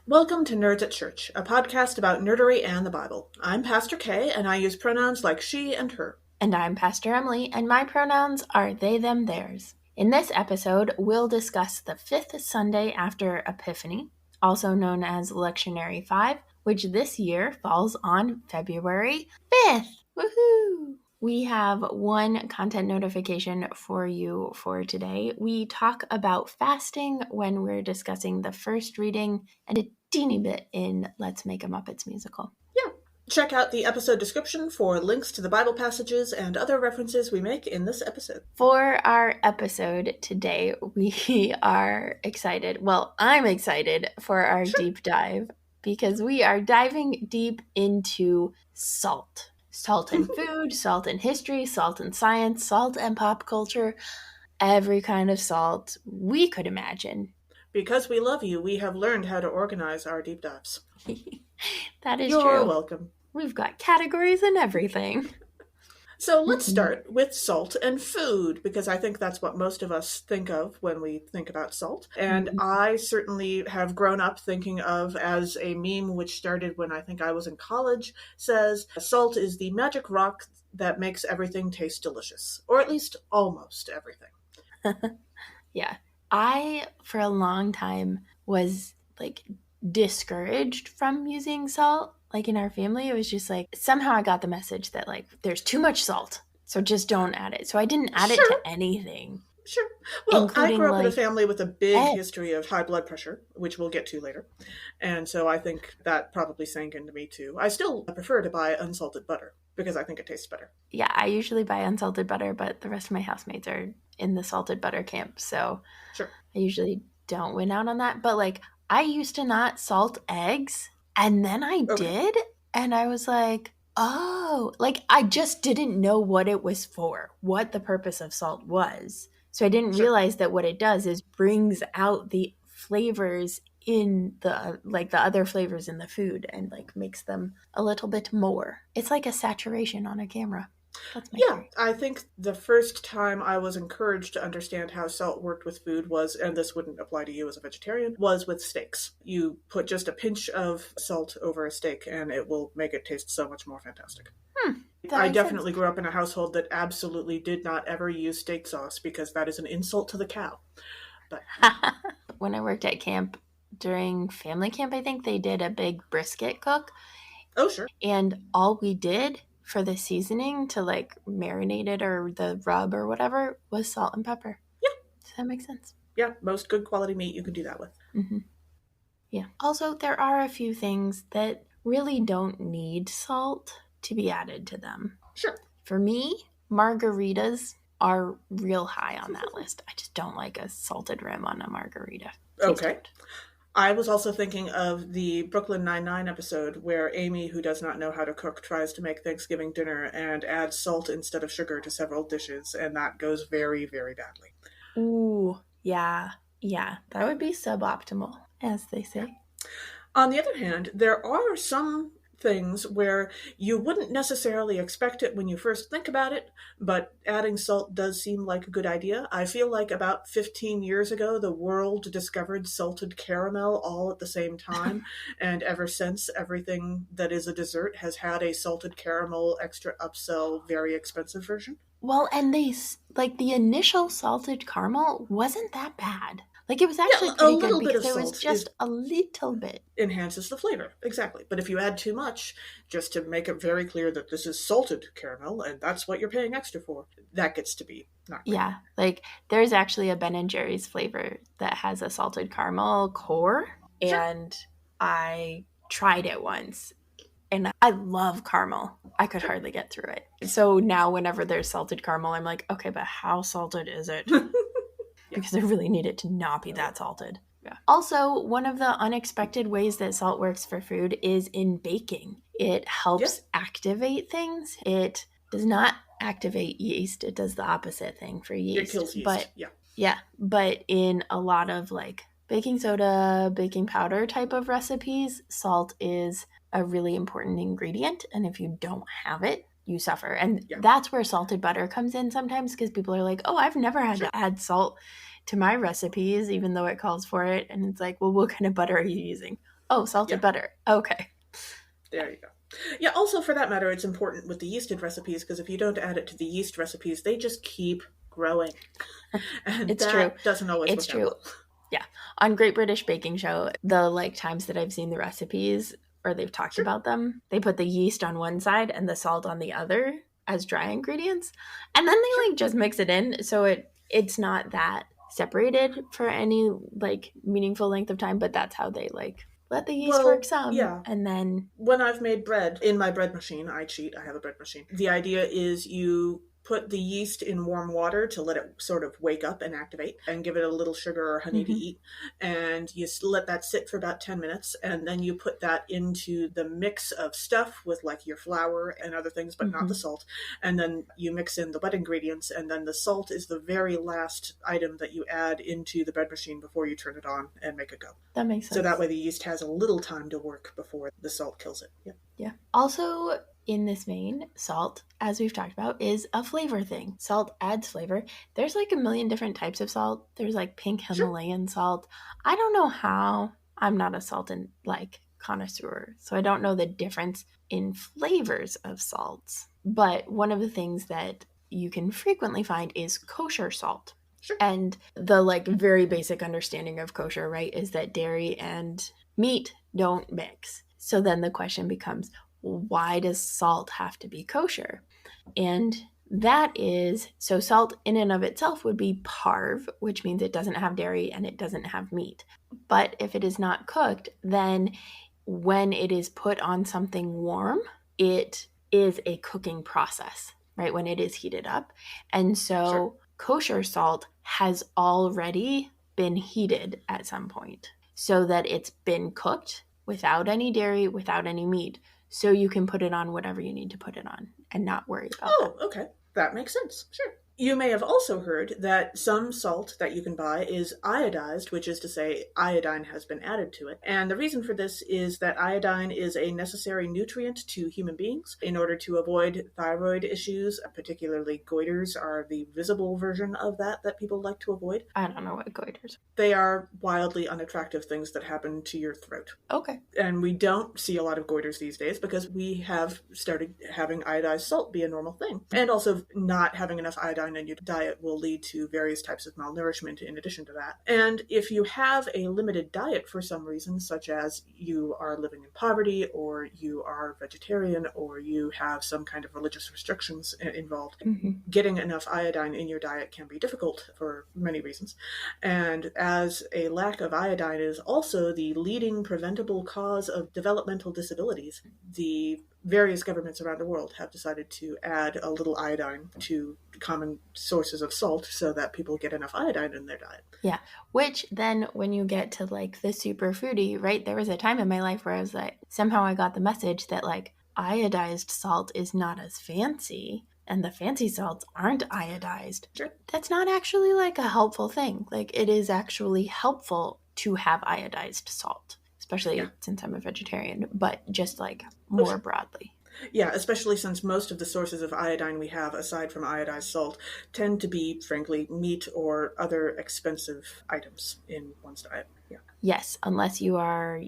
Welcome to Nerds at Church, a podcast about nerdery and the Bible. I'm Pastor Kay, and I use pronouns like she and her. And I'm Pastor Emily, and my pronouns are they, them, theirs. In this episode, we'll discuss the fifth Sunday after Epiphany, also known as Lectionary 5, which this year falls on February 5th. Woohoo! We have one content notification for you for today. We talk about fasting when we're discussing the first reading and a teeny bit in Let's Make a Muppets musical. Yeah. Check out the episode description for links to the Bible passages and other references we make in this episode. For our episode today, we are excited. Well, I'm excited for our deep dive because we are diving deep into salt. Salt in food, salt in history, salt in science, salt and pop culture, every kind of salt we could imagine. Because we love you, we have learned how to organize our deep dives. That is You're true. You're welcome. We've got categories and everything. So let's start with salt and food, because I think that's what most of us think of when we think about salt. And I certainly have grown up thinking of as a meme which started when I think I was in college, says, salt is the magic rock that makes everything taste delicious, or at least almost everything. Yeah. I, for a long time, was discouraged from using salt. In our family, it was just somehow I got the message that there's too much salt, so just don't add it. So I didn't add it to anything. Sure. Well, I grew up in a family with a big history of high blood pressure, which we'll get to later. And so I think that probably sank into me too. I still prefer to buy unsalted butter because I think it tastes better. Yeah, I usually buy unsalted butter, but the rest of my housemates are in the salted butter camp. So sure. I usually don't win out on that. But I used to not salt eggs. And then I did, and I was like, oh, I just didn't know what it was for, what the purpose of salt was. So I didn't realize that what it does is brings out the flavors in the other flavors in the food and makes them a little bit more. It's like a saturation on a camera. That's my theory. I think the first time I was encouraged to understand how salt worked with food was, and this wouldn't apply to you as a vegetarian, was with steaks. You put just a pinch of salt over a steak and it will make it taste so much more fantastic. I definitely grew up in a household that absolutely did not ever use steak sauce because that is an insult to the cow. But when I worked at camp, during family camp, I think they did a big brisket cook. Oh, sure. And all we did for the seasoning to marinate it or the rub or whatever was salt and pepper. Yeah. Does that make sense? Yeah, most good quality meat you can do that with. Mm-hmm. Yeah. Also, there are a few things that really don't need salt to be added to them. Sure. For me, margaritas are real high on that list. I just don't like a salted rim on a margarita. Okay. I was also thinking of the Brooklyn Nine-Nine episode where Amy, who does not know how to cook, tries to make Thanksgiving dinner and adds salt instead of sugar to several dishes, and that goes very, very badly. Ooh, yeah. Yeah, that would be suboptimal, as they say. On the other hand, there are some things where you wouldn't necessarily expect it when you first think about it, but adding salt does seem like a good idea. I feel like about 15 years ago, the world discovered salted caramel all at the same time, and ever since, everything that is a dessert has had a salted caramel extra upsell, very expensive version. Well, and the initial salted caramel wasn't that bad. It was actually pretty good because it was just a little bit. Enhances the flavor, exactly. But if you add too much, just to make it very clear that this is salted caramel and that's what you're paying extra for, that gets to be not great. Yeah, there's actually a Ben & Jerry's flavor that has a salted caramel core, and I tried it once. And I love caramel. I could hardly get through it. So now whenever there's salted caramel, I'm like, okay, but how salted is it? Because I really need it to not be that salted. Yeah. Also, one of the unexpected ways that salt works for food is in baking. It helps activate things. It does not activate yeast. It does the opposite thing for yeast. It kills yeast. But, but in a lot of baking soda, baking powder type of recipes, salt is a really important ingredient. And if you don't have it, you suffer. And that's where salted butter comes in sometimes, because people are like, oh, I've never had to add salt to my recipes, even though it calls for it. And it's like, well, what kind of butter are you using? Oh, salted Yeah, butter. Okay. there you go. Yeah, also for that matter, it's important with the yeasted recipes because if you don't add it to the yeast recipes, they just keep growing. And It's true. that doesn't always It's work out true. well. Yeah. On Great British Baking Show, the like times that I've seen the recipes or they've talked Sure. about them, they put the yeast on one side and the salt on the other as dry ingredients. And then Sure. they like just mix it in so it's not that separated for any like meaningful length of time, but that's how they like let the yeast work Well, some yeah. and then When I've made bread in my bread machine, I cheat, I have a bread machine. The idea is you put the yeast in warm water to let it sort of wake up and activate and give it a little sugar or honey to mhm, eat. And you let that sit for about 10 minutes. And then you put that into the mix of stuff with like your flour and other things, but not the mhm. salt. And then you mix in the wet ingredients. And then the salt is the very last item that you add into the bread machine before you turn it on and make it go. That makes So that sense. way the yeast has a little time to work before the salt kills it. Yeah. Yeah. Also, in this vein, salt, as we've talked about, is a flavor thing. Salt adds flavor. There's like a million different types of salt. There's like pink Sure. Himalayan salt. I don't know how. I'm not a salt and like connoisseur, so I don't know the difference in flavors of salts. But one of the things that you can frequently find is kosher salt. Sure. And the like very basic understanding of kosher, right, is that dairy and meat don't mix. So then the question becomes, why does salt have to be kosher? And that is so salt in and of itself would be parve, which means it doesn't have dairy and it doesn't have meat. But if it is not cooked, then when it is put on something warm, it is a cooking process, right? When it is heated up. And Sure. so kosher salt has already been heated at some point so that it's been cooked without any dairy, without any meat. So you can put it on whatever you need to put it on and not worry about that. Oh, okay. That makes sense. Sure. You may have also heard that some salt that you can buy is iodized, which is to say, iodine has been added to it. And the reason for this is that iodine is a necessary nutrient to human beings in order to avoid thyroid issues, particularly goiters are the visible version of that people like to avoid. I don't know what goiters. They are wildly unattractive things that happen to your throat. Okay. And we don't see a lot of goiters these days because we have started having iodized salt be a normal thing. And also, not having enough iodine in your diet will lead to various types of malnourishment in addition to that. And if you have a limited diet for some reason, such as you are living in poverty, or you are vegetarian, or you have some kind of religious restrictions involved, getting enough iodine in your diet can be difficult for many reasons. And as a lack of iodine is also the leading preventable cause of developmental disabilities, the various governments around the world have decided to add a little iodine to common sources of salt so that people get enough iodine in their diet. Yeah. Which then when you get to like the super foodie, right? There was a time in my life where I was like, somehow I got the message that like iodized salt is not as fancy and the fancy salts aren't iodized. Sure. That's not actually like a helpful thing. Like it is actually helpful to have iodized salt, especially Yeah. since I'm a vegetarian, but just like Oh, more sure. broadly. Yeah, especially since most of the sources of iodine we have, aside from iodized salt, tend to be, frankly, meat or other expensive items in one's diet. Yeah. Yes, unless you are,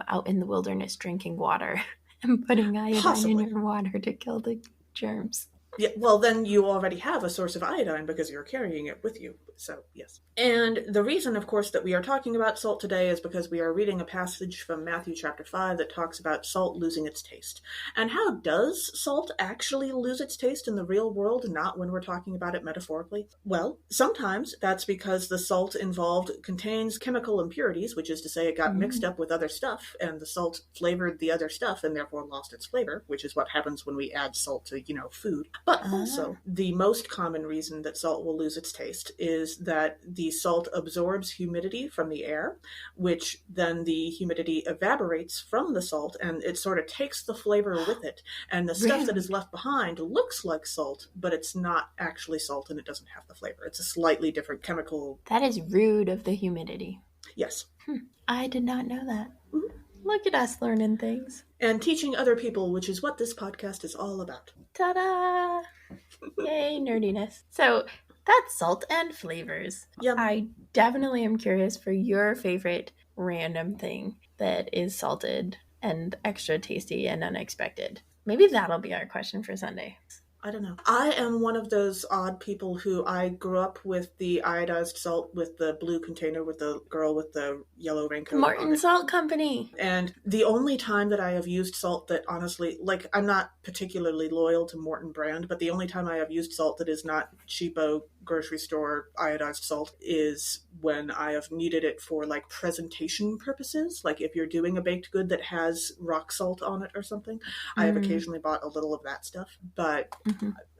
out in the wilderness drinking water and putting iodine in Possibly. your water to kill the germs. Yeah, well, then you already have a source of iodine because you're carrying it with you. So, yes. And the reason, of course, that we are talking about salt today is because we are reading a passage from Matthew chapter 5 that talks about salt losing its taste. And how does salt actually lose its taste in the real world, not when we're talking about it metaphorically? Well, sometimes that's because the salt involved contains chemical impurities, which is to say it got mixed up with other stuff, and the salt flavored the other stuff and therefore lost its flavor, which is what happens when we add salt to, food. But also, the most common reason that salt will lose its taste is that the salt absorbs humidity from the air, which then the humidity evaporates from the salt and it sort of takes the flavor with it. And the stuff that is Rude. left behind looks like salt, but it's not actually salt and it doesn't have the flavor. It's a slightly different chemical. That is rude of the humidity. Yes. I did not know that. Mhm. Look at us learning things. And teaching other people, which is what this podcast is all about. Ta-da! Yay, nerdiness. So that's salt and flavors. Yum. I definitely am curious for your favorite random thing that is salted and extra tasty and unexpected. Maybe that'll be our question for Sunday. I don't know. I am one of those odd people who I grew up with the iodized salt with the blue container with the girl with the yellow The raincoat on Morton it. Salt Company. And the only time that I have used salt that honestly, like, I'm not particularly loyal to Morton brand, but the only time I have used salt that is not cheapo grocery store iodized salt is when I have needed it for like presentation purposes. Like if you're doing a baked good that has rock salt on it or something, I have occasionally bought a little of that stuff. But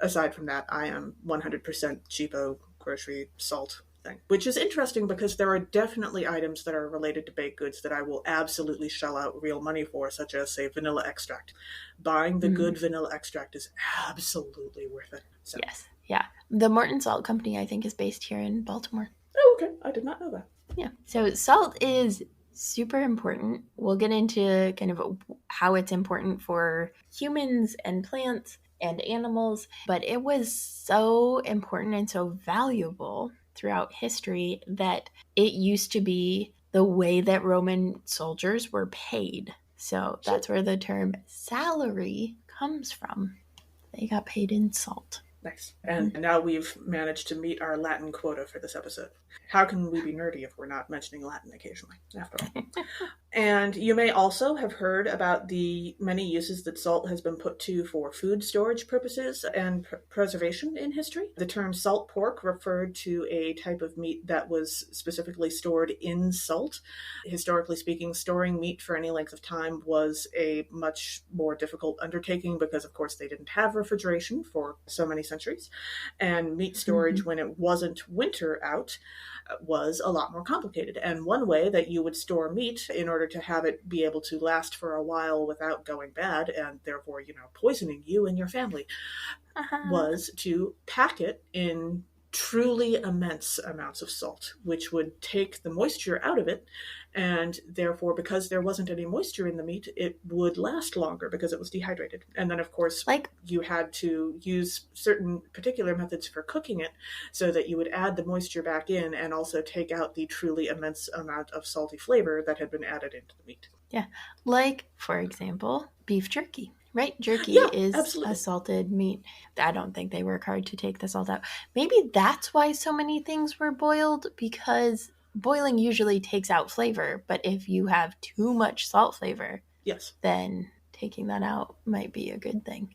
aside from that, I am 100% cheapo grocery salt thing, which is interesting because there are definitely items that are related to baked goods that I will absolutely shell out real money for, such as, say, vanilla extract. Buying the good vanilla extract is absolutely worth it. So. Yes. Yeah. The Morton Salt Company, I think, is based here in Baltimore. Oh, okay. I did not know that. Yeah. So salt is super important. We'll get into kind of how it's important for humans and plants and animals, but it was so important and so valuable throughout history that it used to be the way that Roman soldiers were paid. So that's where the term salary comes from. They got paid in salt. Nice. And now we've managed to meet our Latin quota for this episode. How can we be nerdy if we're not mentioning Latin occasionally, after all? And you may also have heard about the many uses that salt has been put to for food storage purposes and preservation in history. The term salt pork referred to a type of meat that was specifically stored in salt. Historically speaking, storing meat for any length of time was a much more difficult undertaking because, of course, they didn't have refrigeration for so many centuries. And meat storage, when it wasn't winter out, was a lot more complicated. And one way that you would store meat in order to have it be able to last for a while without going bad and therefore, poisoning you and your family was to pack it in truly immense amounts of salt, which would take the moisture out of it. And therefore, because there wasn't any moisture in the meat, it would last longer because it was dehydrated. And then, of course, you had to use certain particular methods for cooking it so that you would add the moisture back in and also take out the truly immense amount of salty flavor that had been added into the meat. Yeah. Like, for example, beef jerky. Right? Jerky is absolutely. a salted meat. I don't think they work hard to take the salt out. Maybe that's why so many things were boiled, because boiling usually takes out flavor. But if you have too much salt flavor, then taking that out might be a good thing.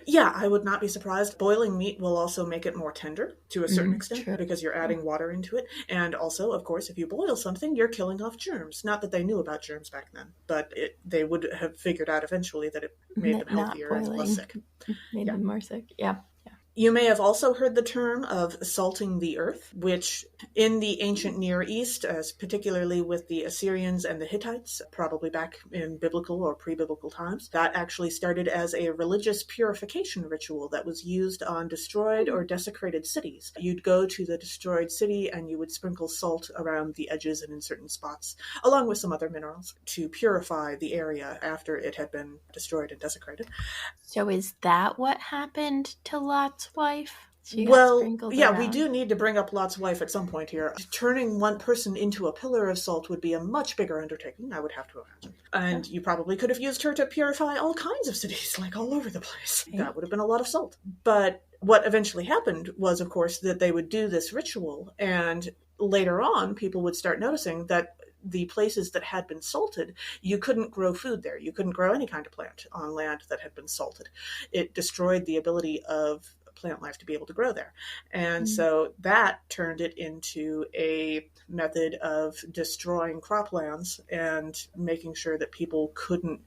Yeah, I would not be surprised. Boiling meat will also make it more tender to a certain extent because you're adding water into it. And also, of course, if you boil something, you're killing off germs. Not that they knew about germs back then, but they would have figured out eventually that it made them healthier and less sick. Made them more sick. Yeah. You may have also heard the term of salting the earth, which in the ancient Near East, particularly with the Assyrians and the Hittites, probably back in biblical or pre-biblical times, that actually started as a religious purification ritual that was used on destroyed or desecrated cities. You'd go to the destroyed city and you would sprinkle salt around the edges and in certain spots, along with some other minerals, to purify the area after it had been destroyed and desecrated. So is that what happened to Lot's wife? We do need to bring up Lot's wife at some point here. Turning one person into a pillar of salt would be a much bigger undertaking, I would have to imagine. And you probably could have used her to purify all kinds of cities, like all over the place. Okay. That would have been a lot of salt. But what eventually happened was, of course, that they would do this ritual, and later on, people would start noticing that the places that had been salted, you couldn't grow food there. You couldn't grow any kind of plant on land that had been salted. It destroyed the ability of plant life to be able to grow there. And so that turned it into a method of destroying croplands and making sure that people couldn't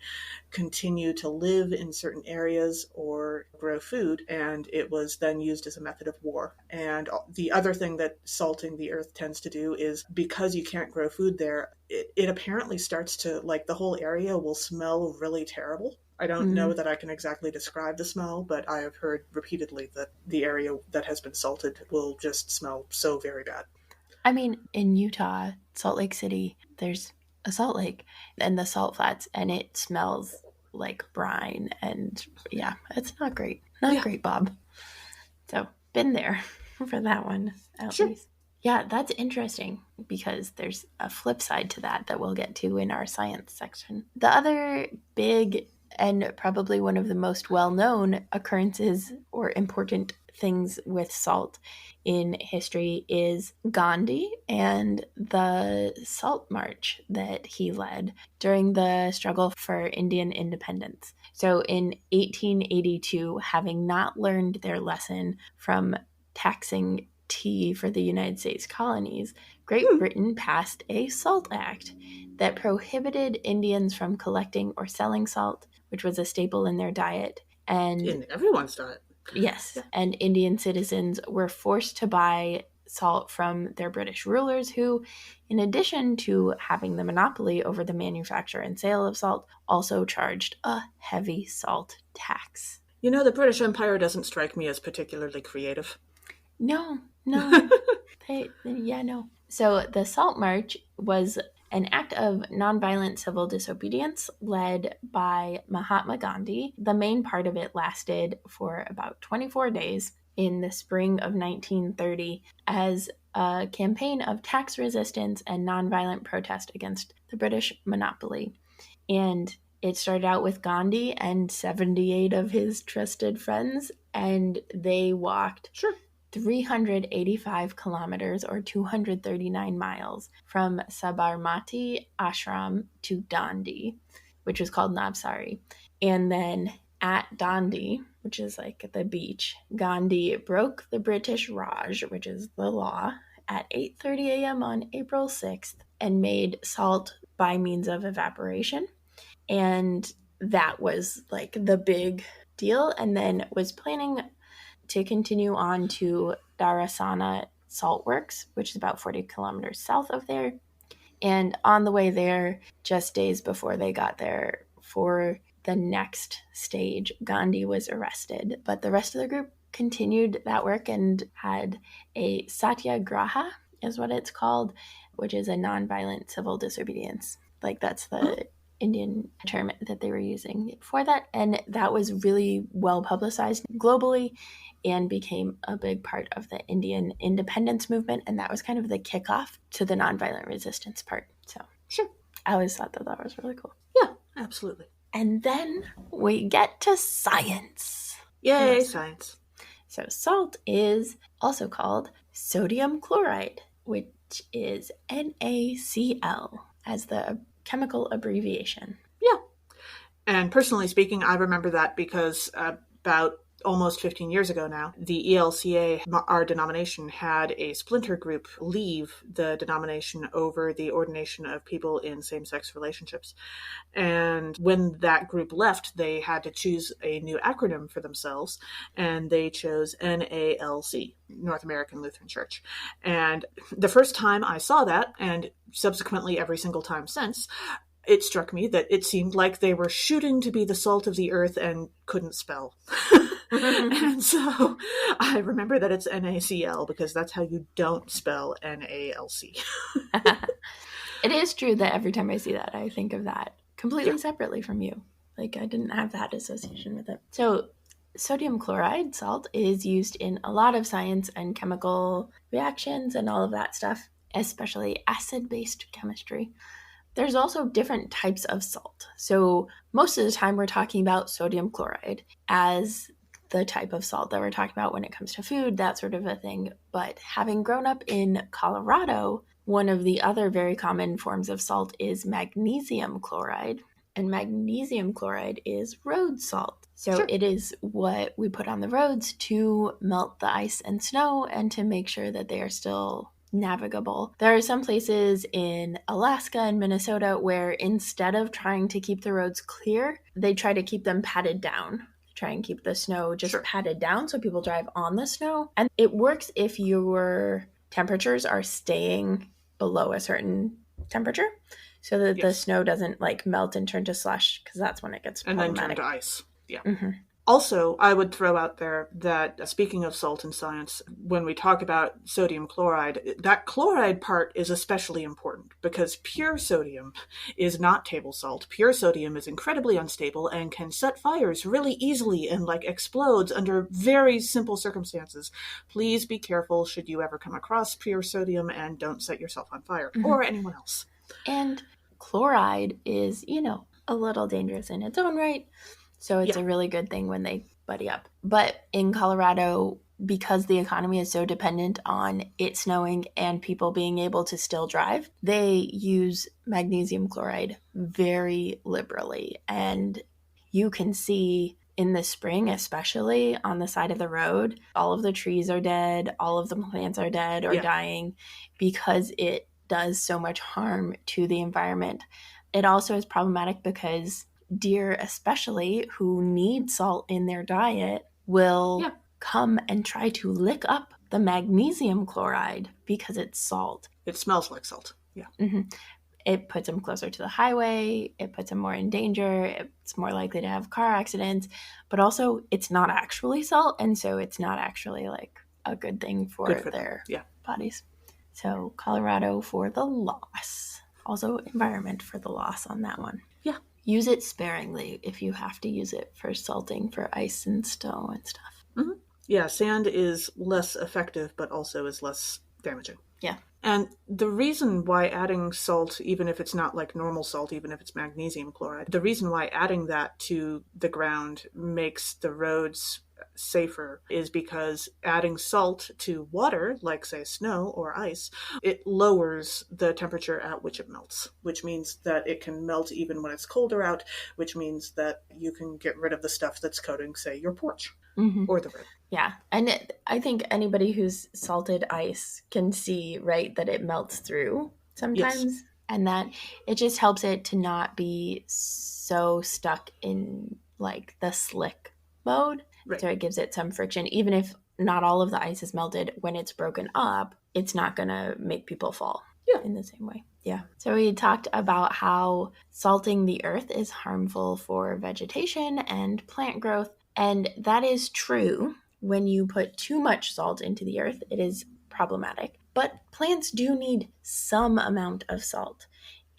continue to live in certain areas or grow food. And it was then used as a method of war. And the other thing that salting the earth tends to do is, because you can't grow food there, it apparently starts to, like, the whole area will smell really terrible. I don't know that I can exactly describe the smell, but I have heard repeatedly that the area that has been salted will just smell so very bad. I mean, in Utah, Salt Lake City, there's a salt lake and the salt flats, and it smells like brine. And yeah, it's not great. Not great, Bob. So, been there for that one, at least. Yeah, that's interesting because there's a flip side to that that we'll get to in our science section. The other big and probably one of the most well-known occurrences or important things with salt in history is Gandhi and the Salt March that he led during the struggle for Indian independence. So in 1882, having not learned their lesson from taxing tea for the United States colonies, Great Hmm. Britain passed a Salt Act that prohibited Indians from collecting or selling salt, which was a staple in their diet. And In everyone's diet. yes, Yeah. and Indian citizens were forced to buy salt from their British rulers, who, in addition to having the monopoly over the manufacture and sale of salt, also charged a heavy salt tax. The British Empire doesn't strike me as particularly creative. No, no, yeah, no. So the Salt March was an act of nonviolent civil disobedience led by Mahatma Gandhi. The main part of it lasted for about 24 days in the spring of 1930 as a campaign of tax resistance and nonviolent protest against the British monopoly. And it started out with Gandhi and 78 of his trusted friends, and they walked Sure. 385 kilometers or 239 miles from Sabarmati Ashram to Dandi, which was called Navsari. And then at Dandi, which is like the beach, Gandhi broke the British Raj, which is the law, at 8:30 a.m. on April 6th and made salt by means of evaporation. And that was like the big deal. And then was planning to continue on to Dharasana Salt Works, which is about 40 kilometers south of there. And on the way there, just days before they got there for the next stage, Gandhi was arrested. But the rest of the group continued that work and had a satyagraha, is what it's called, which is a nonviolent civil disobedience. Like that's the Indian term that they were using for that. And that was really well publicized globally and became a big part of the Indian independence movement. And that was kind of the kickoff to the nonviolent resistance part. So Sure. I always thought that that was really cool. Yeah, absolutely. And then we get to science. Yay, Yes. science. So salt is also called sodium chloride, which is NaCl as the chemical abbreviation. Yeah. And personally speaking, I remember that because about almost 15 years ago now, the ELCA, our denomination, had a splinter group leave the denomination over the ordination of people in same-sex relationships. And when that group left, they had to choose a new acronym for themselves, and they chose NALC, North American Lutheran Church. And the first time I saw that, and subsequently every single time since, it struck me that it seemed like they were shooting to be the salt of the earth and couldn't spell. And so I remember that it's NaCl because that's how you don't spell NALC. It is true that every time I see that, I think of that completely Yeah. separately from you. Like I didn't have that association with it. So sodium chloride salt is used in a lot of science and chemical reactions and all of that stuff, especially acid-based chemistry. There's also different types of salt. So most of the time we're talking about sodium chloride as the type of salt that we're talking about when it comes to food, that sort of a thing. But having grown up in Colorado, one of the other very common forms of salt is magnesium chloride. And magnesium chloride is road salt. So Sure. it is what we put on the roads to melt the ice and snow and to make sure that they are still navigable. There are some places in Alaska and Minnesota where instead of trying to keep the roads clear, they try to keep them padded down. Try and keep the snow just Sure. padded down so people drive on the snow. And it works if your temperatures are staying below a certain temperature so that the Yes. snow doesn't like melt and turn to slush, because that's when it gets And then turn problematic. to ice. Yeah. Mm-hmm. Also, I would throw out there that speaking of salt and science, when we talk about sodium chloride, that chloride part is especially important because pure sodium is not table salt. Pure sodium is incredibly unstable and can set fires really easily and like explodes under very simple circumstances. Please be careful should you ever come across pure sodium, and don't set yourself on fire or anyone else. And chloride is, a little dangerous in its own right. So it's a really good thing when they buddy up. But in Colorado, because the economy is so dependent on it snowing and people being able to still drive, they use magnesium chloride very liberally. And you can see in the spring, especially on the side of the road, all of the trees are dead, all of the plants are dead or dying because it does so much harm to the environment. It also is problematic because deer, especially, who need salt in their diet, will come and try to lick up the magnesium chloride because it's salt. It smells like salt. It puts them closer to the highway. It puts them more in danger. It's more likely to have car accidents. But also, it's not actually salt, and so it's not actually like a good thing for their bodies. So Colorado for the loss. Also environment for the loss on that one. Yeah. Use it sparingly if you have to use it for salting for ice and snow and stuff. Mm-hmm. Yeah, sand is less effective, but also is less damaging. Yeah. And the reason why adding salt, even if it's not like normal salt, even if it's magnesium chloride, the reason why adding that to the ground makes the roads safer is because adding salt to water, like say snow or ice, it lowers the temperature at which it melts, which means that it can melt even when it's colder out, which means that you can get rid of the stuff that's coating, say, your porch or the road. Yeah. And I think anybody who's salted ice can see, right, that it melts through sometimes and that it just helps it to not be so stuck in like the slick mode. Right. So it gives it some friction. Even if not all of the ice is melted, when it's broken up, it's not going to make people fall in the same way. Yeah. So we talked about how salting the earth is harmful for vegetation and plant growth. And that is true. When you put too much salt into the earth, it is problematic. But plants do need some amount of salt.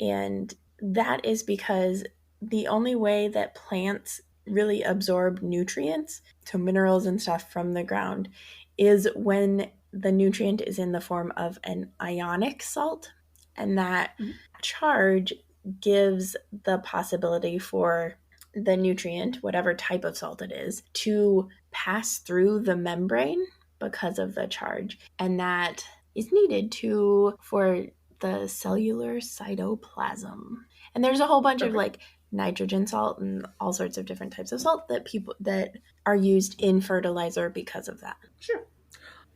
And that is because the only way that plants really absorb nutrients, so minerals and stuff from the ground, is when the nutrient is in the form of an ionic salt. And that charge gives the possibility for the nutrient, whatever type of salt it is, to pass through the membrane because of the charge. And that is needed for the cellular cytoplasm. And there's a whole bunch of like nitrogen salt and all sorts of different types of salt that are used in fertilizer because of that. Sure.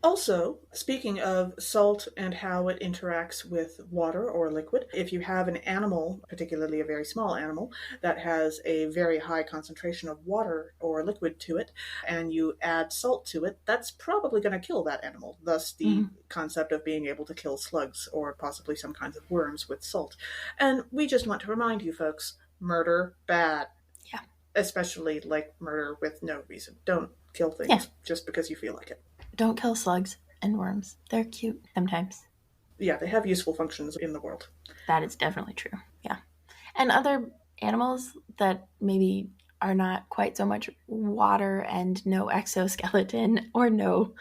Also, speaking of salt and how it interacts with water or liquid, if you have an animal, particularly a very small animal, that has a very high concentration of water or liquid to it, and you add salt to it, that's probably going to kill that animal. Thus, the concept of being able to kill slugs or possibly some kinds of worms with salt. And we just want to remind you folks, murder, bad. Yeah. Especially like murder with no reason. Don't kill things just because you feel like it. Don't kill slugs and worms. They're cute sometimes. Yeah, they have useful functions in the world. That is definitely true. Yeah. And other animals that maybe are not quite so much water and no exoskeleton or no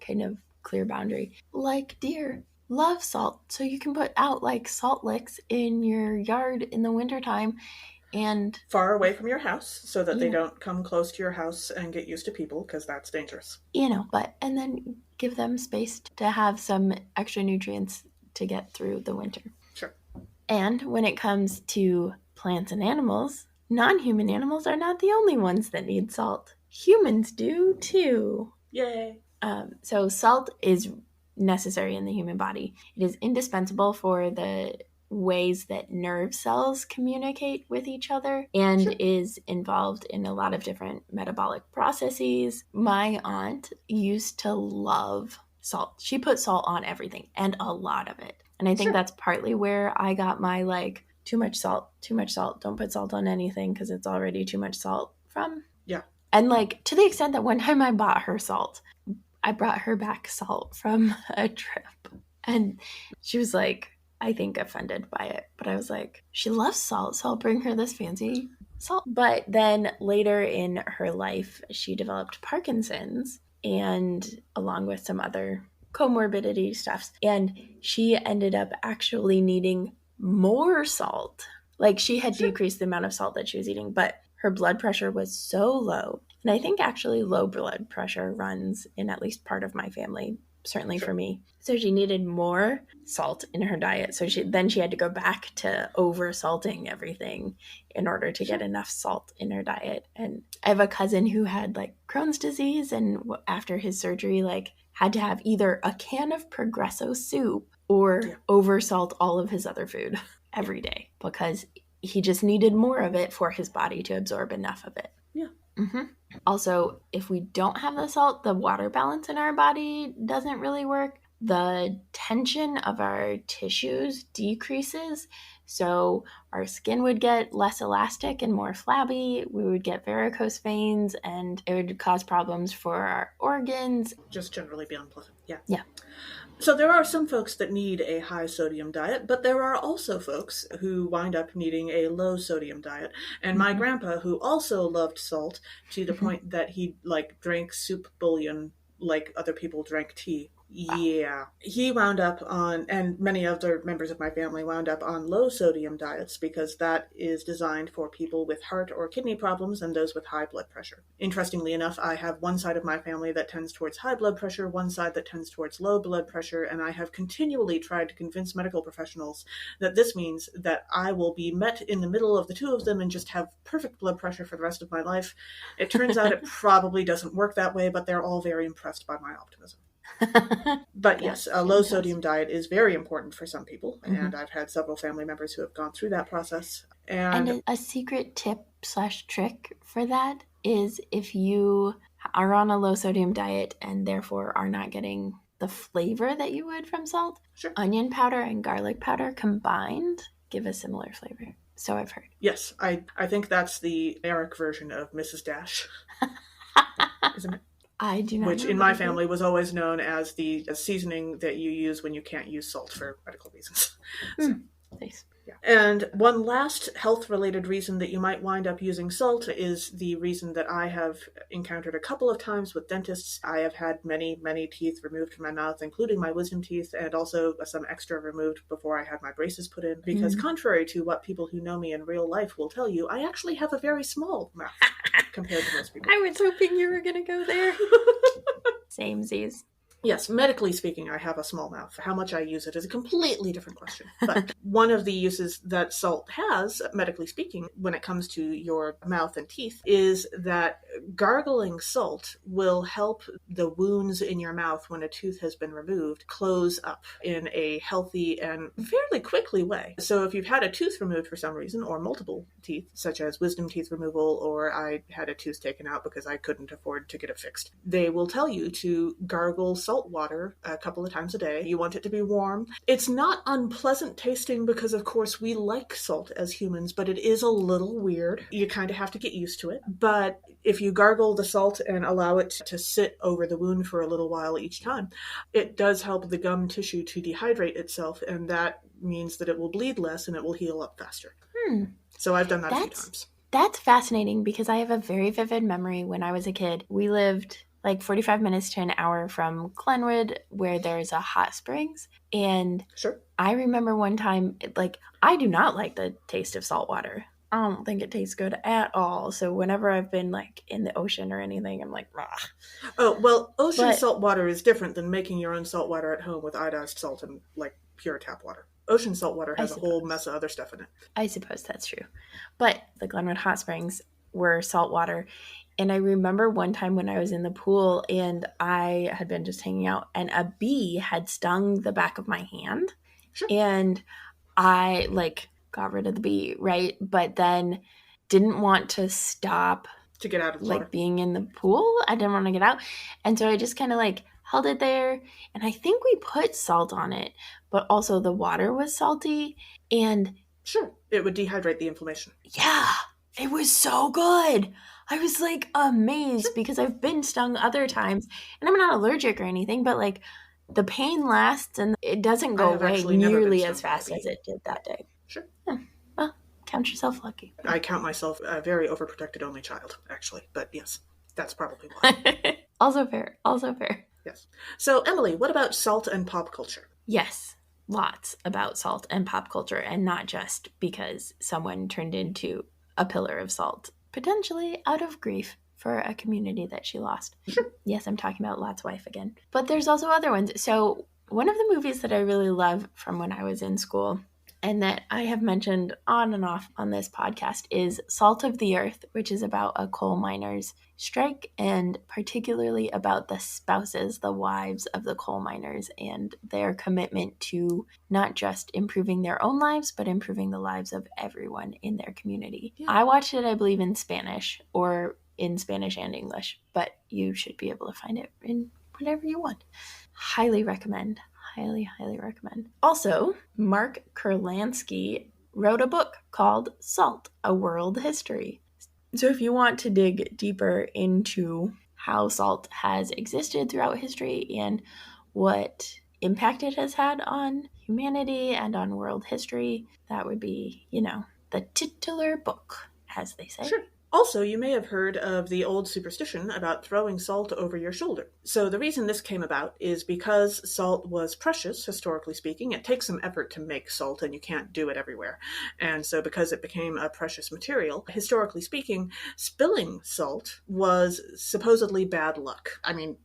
kind of clear boundary, like deer, love salt. So you can put out like salt licks in your yard in the wintertime. And far away from your house so that they don't come close to your house and get used to people, because that's dangerous. And then give them space to have some extra nutrients to get through the winter. Sure. And when it comes to plants and animals, non-human animals are not the only ones that need salt. Humans do too. Yay. So salt is necessary in the human body. It is indispensable for the ways that nerve cells communicate with each other and is involved in a lot of different metabolic processes. My aunt used to love salt. She put salt on everything and a lot of it. And I think that's partly where I got my like too much salt, don't put salt on anything because it's already too much salt from. Yeah. And like to the extent that one time I bought her salt, I brought her back salt from a trip and she was like, I think, offended by it. But I was like, she loves salt, so I'll bring her this fancy salt. But then later in her life, she developed Parkinson's, and along with some other comorbidity stuffs. And she ended up actually needing more salt. Like, she had decreased the amount of salt that she was eating, but her blood pressure was so low. And I think actually low blood pressure runs in at least part of my family, certainly for me. So she needed more salt in her diet. So she had to go back to over salting everything in order to get enough salt in her diet. And I have a cousin who had like Crohn's disease, and after his surgery, like had to have either a can of Progresso soup or over salt all of his other food every day, because he just needed more of it for his body to absorb enough of it. Yeah. Mm-hmm. Also, if we don't have the salt, the water balance in our body doesn't really work. The tension of our tissues decreases, so our skin would get less elastic and more flabby. We would get varicose veins, and it would cause problems for our organs. Just generally be unpleasant. Yeah. Yeah. So there are some folks that need a high sodium diet, but there are also folks who wind up needing a low sodium diet. And my grandpa, who also loved salt to the point that he like drank soup bouillon like other people drank tea. Yeah. He wound up on, and many other members of my family wound up on low sodium diets, because that is designed for people with heart or kidney problems and those with high blood pressure. Interestingly enough, I have one side of my family that tends towards high blood pressure, one side that tends towards low blood pressure, and I have continually tried to convince medical professionals that this means that I will be met in the middle of the two of them and just have perfect blood pressure for the rest of my life. It turns out it probably doesn't work that way, but they're all very impressed by my optimism. But yes, a low sodium diet is very important for some people, and I've had several family members who have gone through that process. And a secret tip / trick for that is, if you are on a low sodium diet and therefore are not getting the flavor that you would from salt, onion powder and garlic powder combined give a similar flavor. So I've heard. Yes, I think that's the Eric version of Mrs. Dash, isn't it? I do not Which know in my family was always known as the seasoning that you use when you can't use salt for medical reasons. Nice. Yeah. And one last health-related reason that you might wind up using salt is the reason that I have encountered a couple of times with dentists. I have had many, many teeth removed from my mouth, including my wisdom teeth, and also some extra removed before I had my braces put in. Because contrary to what people who know me in real life will tell you, I actually have a very small mouth compared to most people. I was hoping you were going to go there. Samesies. Yes, medically speaking, I have a small mouth. How much I use it is a completely different question. But one of the uses that salt has, medically speaking, when it comes to your mouth and teeth, is that gargling salt will help the wounds in your mouth when a tooth has been removed close up in a healthy and fairly quickly way. So if you've had a tooth removed for some reason, or multiple teeth, such as wisdom teeth removal, or I had a tooth taken out because I couldn't afford to get it fixed, they will tell you to gargle salt water a couple of times a day. You want it to be warm. It's not unpleasant tasting because, of course, we like salt as humans, but it is a little weird. You kind of have to get used to it. But if you gargle the salt and allow it to sit over the wound for a little while each time, it does help the gum tissue to dehydrate itself, and that means that it will bleed less and it will heal up faster. So I've done that a few times. That's fascinating, because I have a very vivid memory when I was a kid. We lived like 45 minutes to an hour from Glenwood, where there's a hot springs. And I remember one time, like, I do not like the taste of salt water. I don't think it tastes good at all. So whenever I've been like in the ocean or anything, I'm like, rah. Oh, well, ocean salt water is different than making your own salt water at home with iodized salt and like pure tap water. Ocean salt water has a whole mess of other stuff in it. I suppose that's true. But the Glenwood hot springs were salt water. And I remember one time when I was in the pool and I had been just hanging out, and a bee had stung the back of my hand. And I like got rid of the bee, right? But then didn't want to stop to get out of the water. Being in the pool. I didn't want to get out. And so I just kind of like held it there. And I think we put salt on it, but also the water was salty. And it would dehydrate the inflammation. Yeah, it was so good. I was like amazed, because I've been stung other times and I'm not allergic or anything, but like the pain lasts and it doesn't I go have away actually never been nearly stung as by a fast as bee. it did that day. Sure. Well, count yourself lucky. I count myself a very overprotected only child, actually. But yes, that's probably why. Also fair. Also fair. Yes. So, Emily, what about salt and pop culture? Yes, lots about salt and pop culture, and not just because someone turned into a pillar of salt, potentially out of grief for a community that she lost. Sure. Yes, I'm talking about Lot's wife again. But there's also other ones. So one of the movies that I really love from when I was in school and that I have mentioned on and off on this podcast is Salt of the Earth, which is about a coal miner's strike and particularly about the spouses, the wives of the coal miners and their commitment to not just improving their own lives, but improving the lives of everyone in their community. Yeah. I watched it, I believe, in Spanish or in Spanish and English, but you should be able to find it in whatever you want. Highly recommend. Highly, highly recommend. Also, Mark Kurlansky wrote a book called Salt, A World History. So if you want to dig deeper into how salt has existed throughout history and what impact it has had on humanity and on world history, that would be, the titular book, as they say. Sure. Also, you may have heard of the old superstition about throwing salt over your shoulder. So the reason this came about is because salt was precious, historically speaking. It takes some effort to make salt, and you can't do it everywhere. And so because it became a precious material, historically speaking, spilling salt was supposedly bad luck. I mean,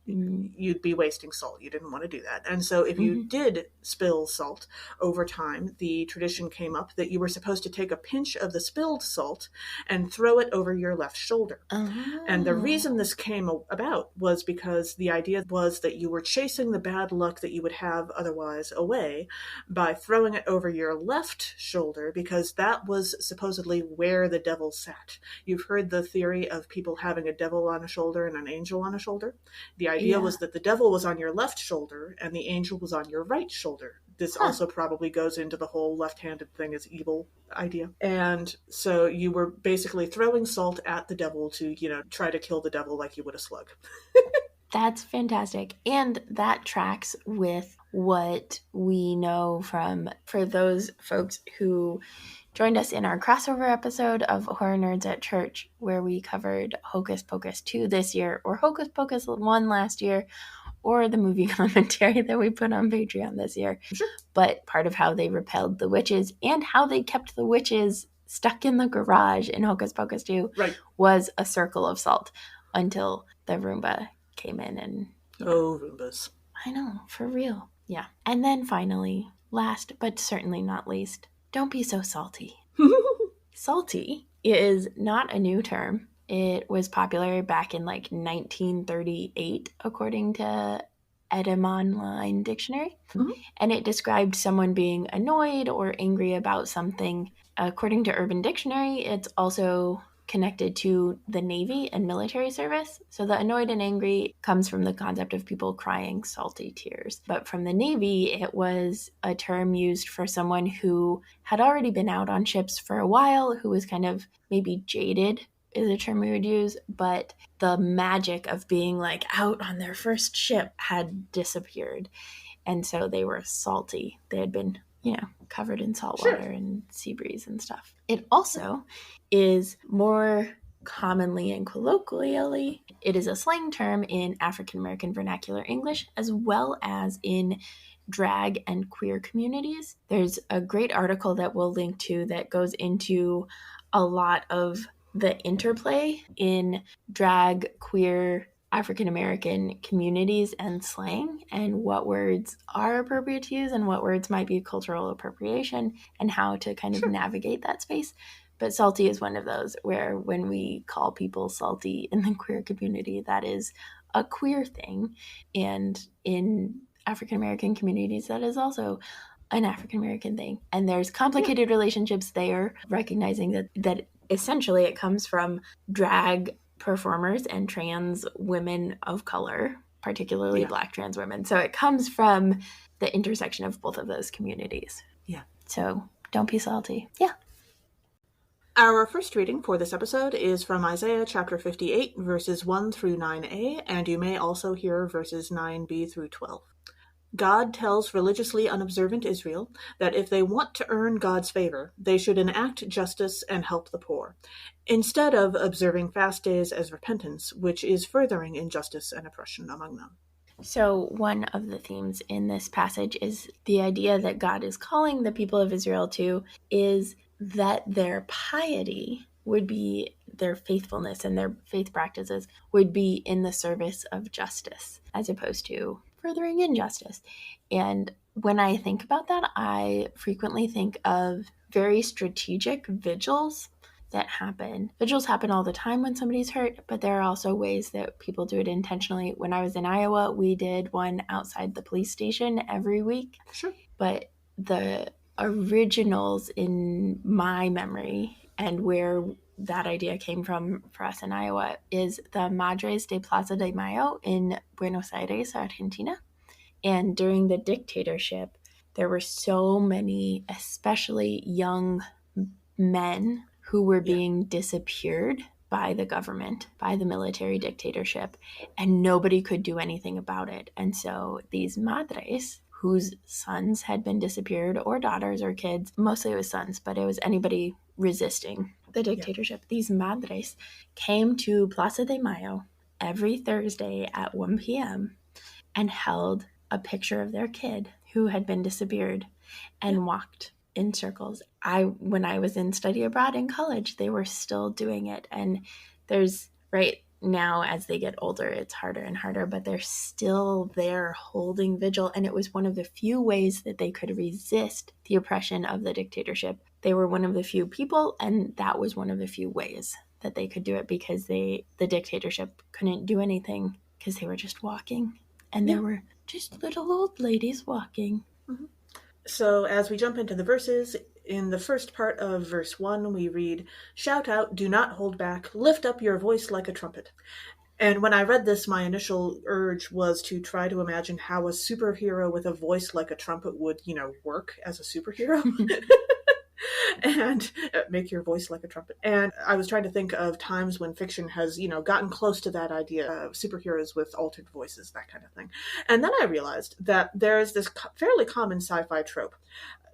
you'd be wasting salt. You didn't want to do that. And so if you did spill salt over time, the tradition came up that you were supposed to take a pinch of the spilled salt and throw it over your left shoulder. Oh. And the reason this came about was because the idea was that you were chasing the bad luck that you would have otherwise away by throwing it over your left shoulder, because that was supposedly where the devil sat. You've heard the theory of people having a devil on a shoulder and an angel on a shoulder. The idea was that the devil was on your left shoulder and the angel was on your right shoulder. This also probably goes into the whole left-handed thing is evil idea. And so you were basically throwing salt at the devil to, try to kill the devil like you would a slug. That's fantastic. And that tracks with what we know for those folks who joined us in our crossover episode of Horror Nerds at Church, where we covered Hocus Pocus 2 this year, or Hocus Pocus 1 last year, or the movie commentary that we put on Patreon this year. Sure. But part of how they repelled the witches and how they kept the witches stuck in the garage in Hocus Pocus 2 was a circle of salt until the Roomba came in and... Roombas. I know, for real. Yeah. And then finally, last but certainly not least, don't be so salty. Salty is not a new term. It was popular back in 1938, according to Etymon Dictionary. Mm-hmm. And it described someone being annoyed or angry about something. According to Urban Dictionary, it's also connected to the Navy and military service. So the annoyed and angry comes from the concept of people crying salty tears. But from the Navy, it was a term used for someone who had already been out on ships for a while, who was kind of maybe jaded, is a term we would use, but the magic of being out on their first ship had disappeared. And so they were salty. They had been, covered in salt water and sea breeze and stuff. It also is more commonly and colloquially, it is a slang term in African American vernacular English, as well as in drag and queer communities. There's a great article that we'll link to that goes into a lot of the interplay in drag, queer, African American communities and slang, and what words are appropriate to use and what words might be cultural appropriation, and how to kind of navigate that space. But salty is one of those where when we call people salty in the queer community, that is a queer thing. And in African American communities, that is also an African American thing. And there's complicated relationships there, recognizing that essentially it comes from drag performers and trans women of color, particularly Black trans women. So it comes from the intersection of both of those communities. Yeah. So don't be salty. Yeah. Our first reading for this episode is from Isaiah chapter 58, verses 1 through 9a, and you may also hear verses 9b through 12. God tells religiously unobservant Israel that if they want to earn God's favor, they should enact justice and help the poor, instead of observing fast days as repentance, which is furthering injustice and oppression among them. So, one of the themes in this passage is the idea that God is calling the people of Israel to is that their piety would be, their faithfulness and their faith practices would be in the service of justice as opposed to furthering injustice. And when I think about that, I frequently think of very strategic vigils that happen. Vigils happen all the time when somebody's hurt, but there are also ways that people do it intentionally. When I was in Iowa, we did one outside the police station every week. Sure. But the originals in my memory and where that idea came from for us in Iowa is the Madres de Plaza de Mayo in Buenos Aires, Argentina. And during the dictatorship, there were so many, especially young men who were being disappeared by the government, by the military dictatorship, and nobody could do anything about it. And so these madres, whose sons had been disappeared, or daughters or kids, mostly it was sons, but it was anybody resisting the dictatorship. These madres came to Plaza de Mayo every Thursday at 1 p.m. and held a picture of their kid who had been disappeared and walked in circles. When I was in study abroad in college, they were still doing it. And there's, right now, as they get older, it's harder and harder, but they're still there holding vigil. And it was one of the few ways that they could resist the oppression of the dictatorship. They were one of the few people, and that was one of the few ways that they could do it, because the dictatorship couldn't do anything because they were just walking. And there were just little old ladies walking. Mm-hmm. So as we jump into the verses, in the first part of verse 1, we read, "Shout out, do not hold back, lift up your voice like a trumpet." And when I read this, my initial urge was to try to imagine how a superhero with a voice like a trumpet would, work as a superhero. And make your voice like a trumpet. And I was trying to think of times when fiction has, gotten close to that idea of superheroes with altered voices, that kind of thing. And then I realized that there's this fairly common sci-fi trope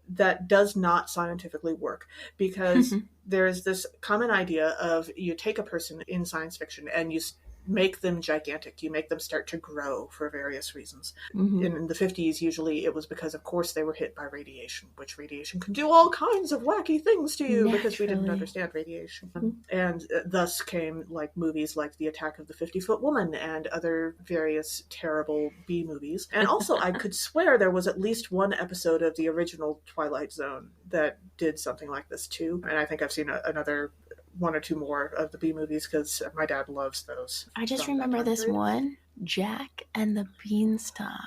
that does not scientifically work, because there's this common idea of you take a person in science fiction and you make them gigantic. You make them start to grow for various reasons. In the 50s, usually it was because, of course, they were hit by radiation, which radiation can do all kinds of wacky things to you because we didn't understand radiation. And thus came movies like The Attack of the 50-Foot Woman and other various terrible B movies. And also, I could swear there was at least one episode of the original Twilight Zone that did something like this too. And I think I've seen another one or two more of the B movies because my dad loves those. I just remember this one, Jack and the Beanstalk.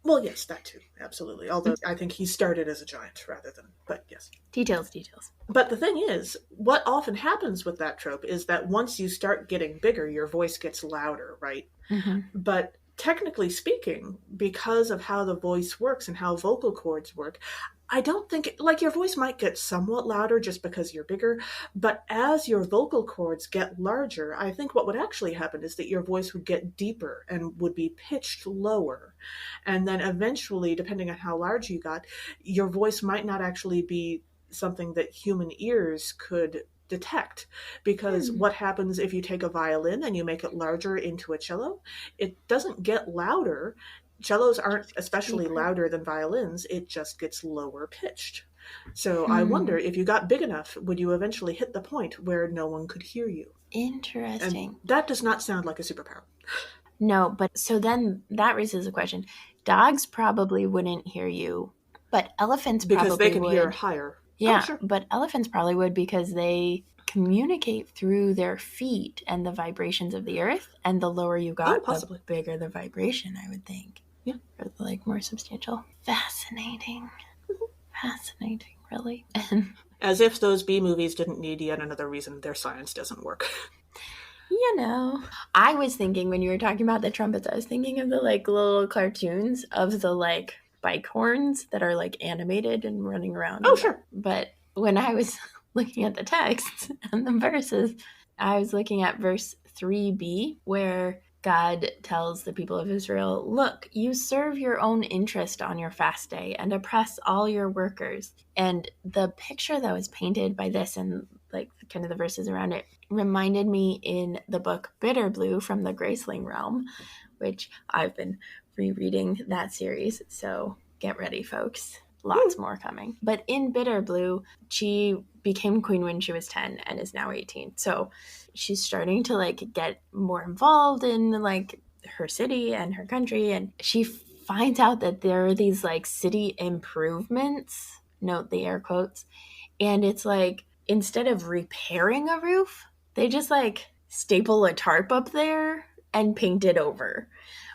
Well, yes, that too, absolutely. Although I think he started as a giant rather than, but yes. Details. But the thing is, what often happens with that trope is that once you start getting bigger, your voice gets louder, right? But technically speaking, because of how the voice works and how vocal cords work, I don't think, your voice might get somewhat louder just because you're bigger, but as your vocal cords get larger, I think what would actually happen is that your voice would get deeper and would be pitched lower. And then eventually, depending on how large you got, your voice might not actually be something that human ears could detect, because what happens if you take a violin and you make it larger into a cello? It doesn't get louder. Cellos aren't especially louder than violins. It just gets lower pitched. So I wonder, if you got big enough, would you eventually hit the point where no one could hear you? Interesting. And that does not sound like a superpower. No, but so then that raises a question. Dogs probably wouldn't hear you, but elephants probably would. Because they can hear higher. Yeah, sure. But elephants probably would, because they communicate through their feet and the vibrations of the earth, and the lower you got, the bigger the vibration, I would think. Yeah. Or more substantial. Fascinating. Fascinating, really. As if those B movies didn't need yet another reason their science doesn't work. I was thinking, when you were talking about the trumpets, I was thinking of the little cartoons of the bike horns that are animated and running around. Oh, sure. But when I was looking at the text and the verses, I was looking at verse 3b, where God tells the people of Israel, look, you serve your own interest on your fast day and oppress all your workers. And the picture that was painted by this and like kind of the verses around it reminded me in the book Bitter Blue from the Graceling Realm, which I've been rereading that series. So get ready, folks. Lots more coming. But in Bitter Blue, she became queen when she was 10 and is now 18. So she's starting to like get more involved in like her city and her country. And she finds out that there are these like city improvements, note the air quotes. And it's like, instead of repairing a roof, they just like staple a tarp up there and paint it over.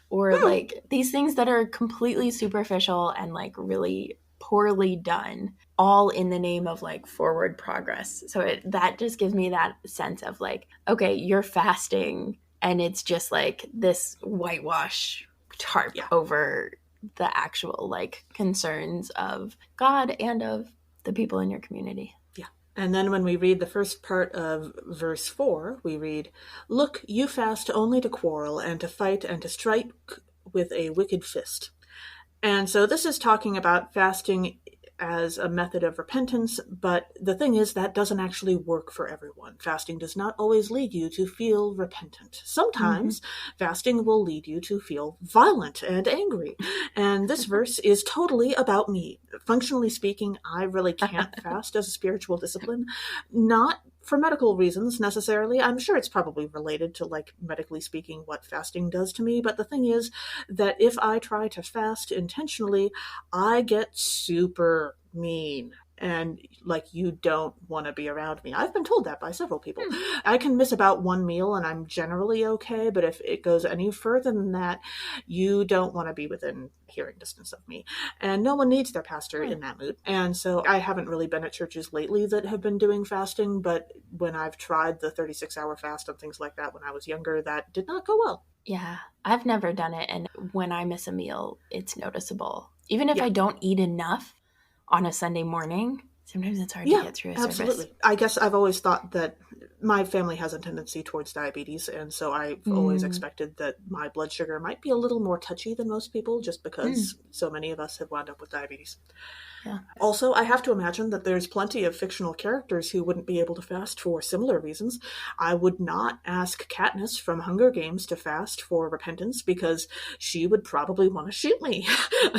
Or like these things that are completely superficial and like really poorly done, all in the name of like forward progress. So that just gives me that sense of like, okay, you're fasting and it's just like this whitewash tarp over the actual like concerns of God and of the people in your community. And then when we read the first part of verse 4, we read, look, you fast only to quarrel and to fight and to strike with a wicked fist. And so this is talking about fasting as a method of repentance, but the thing is that doesn't actually work for everyone. Fasting does not always lead you to feel repentant. Sometimes fasting will lead you to feel violent and angry. And this verse is totally about me. Functionally speaking, I really can't fast as a spiritual discipline. Not for medical reasons necessarily. I'm sure it's probably related to, like, medically speaking, what fasting does to me. But the thing is that if I try to fast intentionally, I get super mean. And, like, you don't want to be around me. I've been told that by several people. I can miss about one meal and I'm generally okay, but if it goes any further than that, you don't want to be within hearing distance of me. And no one needs their pastor in that mood. And so I haven't really been at churches lately that have been doing fasting, but when I've tried the 36-hour fast and things like that when I was younger, that did not go well. Yeah, I've never done it. And when I miss a meal, it's noticeable. Even if I don't eat enough on a Sunday morning, sometimes it's hard to get through a absolutely. service. I guess I've always thought that my family has a tendency towards diabetes, and so I've always expected that my blood sugar might be a little more touchy than most people, just because so many of us have wound up with diabetes. Yeah. Also, I have to imagine that there's plenty of fictional characters who wouldn't be able to fast for similar reasons. I would not ask Katniss from Hunger Games to fast for repentance because she would probably want to shoot me.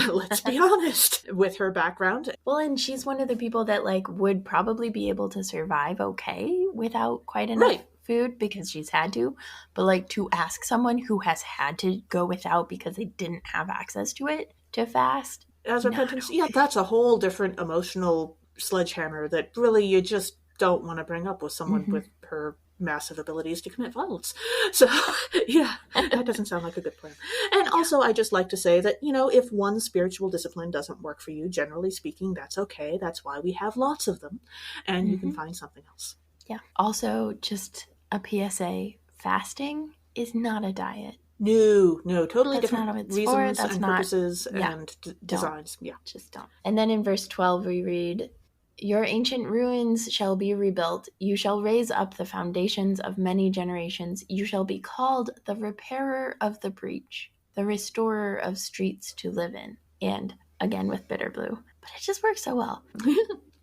Let's be honest, with her background. Well, and she's one of the people that like would probably be able to survive okay without quite enough food because she's had to. But like to ask someone who has had to go without because they didn't have access to it to fast. As repentance, that's a whole different emotional sledgehammer that really you just don't want to bring up with someone with her massive abilities to commit violence. So, that doesn't sound like a good plan. And also, I just like to say that, if one spiritual discipline doesn't work for you, generally speaking, that's okay. That's why we have lots of them. And you can find something else. Yeah. Also, just a PSA, fasting is not a diet. No, totally That's different reasons and purposes and designs. Yeah. Just don't. And then in verse 12, we read, your ancient ruins shall be rebuilt. You shall raise up the foundations of many generations. You shall be called the repairer of the breach, the restorer of streets to live in. And again with Bitter Blue. But it just works so well.